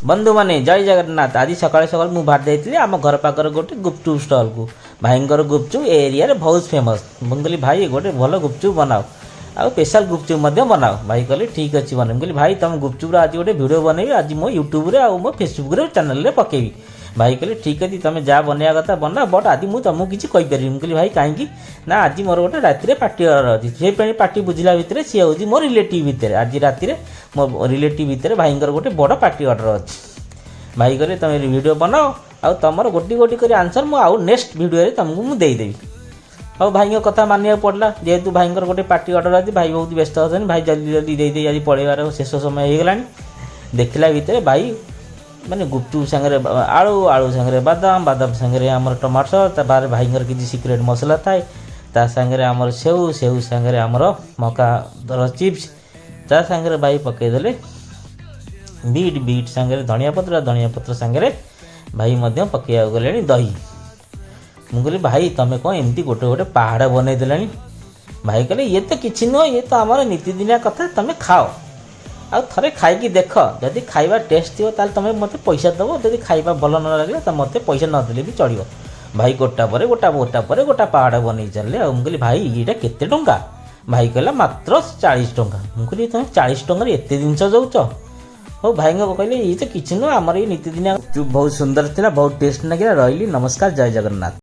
बंधु मैंने जय जगन्नाथ। आज सकाल सकाल मुझे बाहर जाइए आम घर पाखर गोटे गुपचुप स्टल को भाईंकर गुपचुप एरिया रे बहुत फेमस। मुझे कहली भाई गोटे भल गुपचुप बनाओ आ स्पेशल गुपचुप बनाओ। भाई कहले ठीक अच्छे बना। मुझे भाई तुम गुपचुप आज गोटे वीडियो बनैबी आज मो यूट्यूब रे आ मो फेसबुक रे चैनल रे पकेबी। भाई कहले ठीक अच्छे तुम जहाँ बनवा कथा बना बट आज मुझे तुमको किसी कहीपरि। मुझे भाई कहीं ना आज मोर गोटे राति पार्टी अच्छी से पार्टी बुझला भितर सी हूँ मो रिलेटिव भितर आज राति मो रिलेटिव भितर भाईंकर गोटे बड़ पार्टी ऑर्डर अच्छी। भाई कहले तुम वीडियो बनाओ आ तुम गोटी गोटी कर आंसर मुझे आउ नेक्स्ट वीडियो तुमको मुझे देदेवी। हाँ भाई कथा मानिया पड़ा जेहेतु भाईंकर गोटे पार्टी ऑर्डर अच्छी भाई बहुत व्यस्त अच्छे। भाई जल्दी जल्दी दे आज पलैबार शेष समय हो गला। देखला भितर भाई माने गुपचुप सांगे आलू आलू सांगे बादाम बादाम सांगे आमर टमाटर तार भाईंकर किसी सिक्रेट मसला थाए ता सांगे आमर सेऊ सेऊ सांगे आमर मका दर चिप्स ता सांगे भाई पकईदे बीट बीट सांगे धनिया पत्र सांगे भाई मध्य पकड़ा गले दही। मुझे कहली भाई तुम कौन एमती गोटे गोटे पहाड़ बनई देला। भाई कहले ये तो किसी नुह ये तो आम नीतिदिनिया कथा तुम खाओ आ थे खाई देख जदि खाଇବା टेस्ट थी तुम मत पैसा दब जदि खाଇବା भल न लगे तो मत पैसा नदेले भी चलो। भाई गोटा पर गोटा गोटा पर गोटा पहाड़ बन चलिए। मुझे कहली भाई ये केते टंका। भाई कहला मात्र 40 टंका। मुझे कहली तुम 40 टंका एत जिनस जाऊच। हो भाई कहले ये तो किसी नुह आमर ये नीतिदिनिया बहुत सुंदर थी बहुत टेस्ट लगे। रही नमस्कार जय जगन्नाथ।